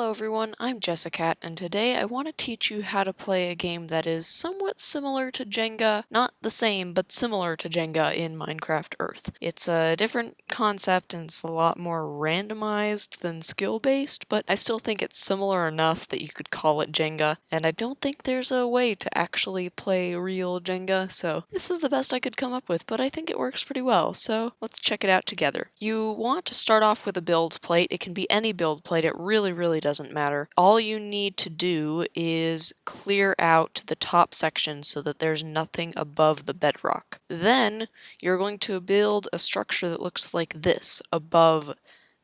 Hello everyone, I'm Jessicat, and today I want to teach you how to play a game that is somewhat similar to Jenga. Not the same, but similar to Jenga in Minecraft Earth. It's a different concept and it's a lot more randomized than skill-based, but I still think it's similar enough that you could call it Jenga, and I don't think there's a way to actually play real Jenga, so this is the best I could come up with, but I think it works pretty well, so let's check it out together. You want to start off with a build plate. It can be any build plate, it really doesn't matter. All you need to do is clear out the top section so that there's nothing above the bedrock. Then you're going to build a structure that looks like this above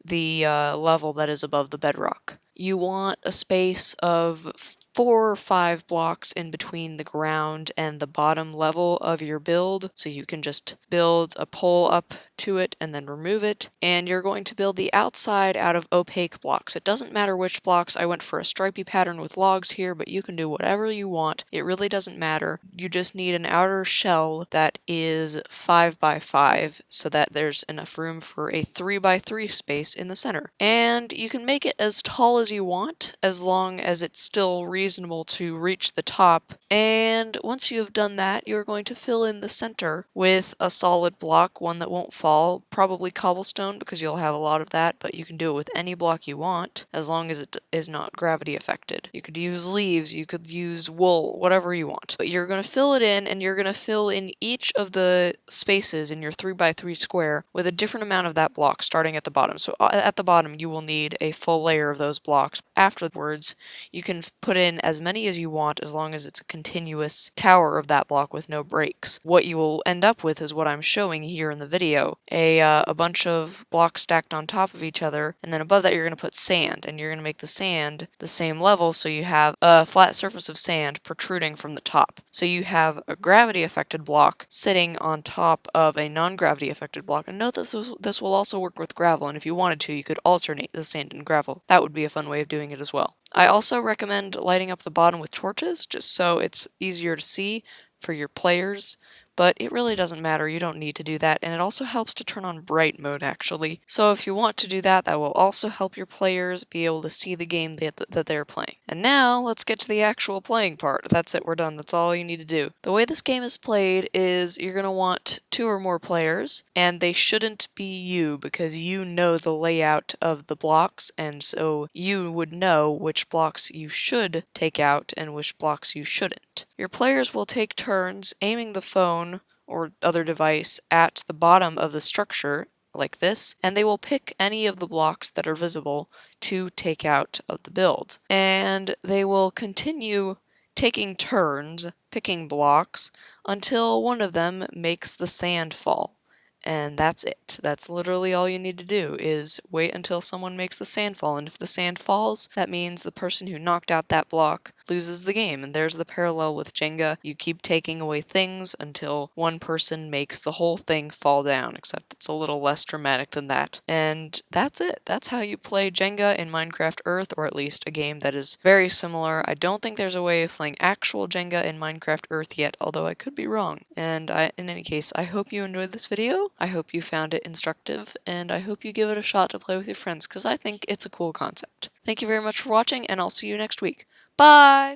the level that is above the bedrock. You want a space of 4 or 5 blocks in between the ground and the bottom level of your build, so you can just build a pole up to it and then remove it. And you're going to build the outside out of opaque blocks. It doesn't matter which blocks. I went for a stripy pattern with logs here, but you can do whatever you want. It really doesn't matter. You just need an outer shell that is 5 by 5 so that there's enough room for a 3 by 3 space in the center. And you can make it as tall as you want, as long as it's still reasonable to reach the top. And once you have done that, you're going to fill in the center with a solid block, one that won't fall, probably cobblestone because you'll have a lot of that, but you can do it with any block you want, as long as it is not gravity affected. You could use leaves, you could use wool, whatever you want. But you're going to fill it in, and you're going to fill in each of the spaces in your 3 by 3 square with a different amount of that block starting at the bottom. So at the bottom you will need a full layer of those blocks. Afterwards, you can put in as many as you want as long as it's a continuous tower of that block with no breaks. What you will end up with is what I'm showing here in the video. A bunch of blocks stacked on top of each other, and then above that you're going to put sand, and you're going to make the sand the same level so you have a flat surface of sand protruding from the top. So you have a gravity affected block sitting on top of a non-gravity affected block. And note that this will also work with gravel, and if you wanted to, you could alternate the sand and gravel. That would be a fun way of doing it as well. I also recommend lighting up the bottom with torches, just so it's easier to see for your players, but it really doesn't matter, you don't need to do that, and it also helps to turn on bright mode actually. So if you want to do that, that will also help your players be able to see the game that they're playing. And now, let's get to the actual playing part. That's it, we're done, that's all you need to do. The way this game is played is you're going to want 2 or more players, and they shouldn't be you, because you know the layout of the blocks, and so you would know which blocks you should take out and which blocks you shouldn't. Your players will take turns aiming the phone or other device at the bottom of the structure, like this, and they will pick any of the blocks that are visible to take out of the build. And they will continue taking turns picking blocks until one of them makes the sand fall. And that's it. That's literally all you need to do, is wait until someone makes the sand fall, and if the sand falls, that means the person who knocked out that block loses the game. And there's the parallel with Jenga. You keep taking away things until one person makes the whole thing fall down, except it's a little less dramatic than that. And that's it. That's how you play Jenga in Minecraft Earth, or at least a game that is very similar. I don't think there's a way of playing actual Jenga in Minecraft Earth yet, although I could be wrong. And in any case, I hope you enjoyed this video. I hope you found it instructive, and I hope you give it a shot to play with your friends, because I think it's a cool concept. Thank you very much for watching, and I'll see you next week. Bye!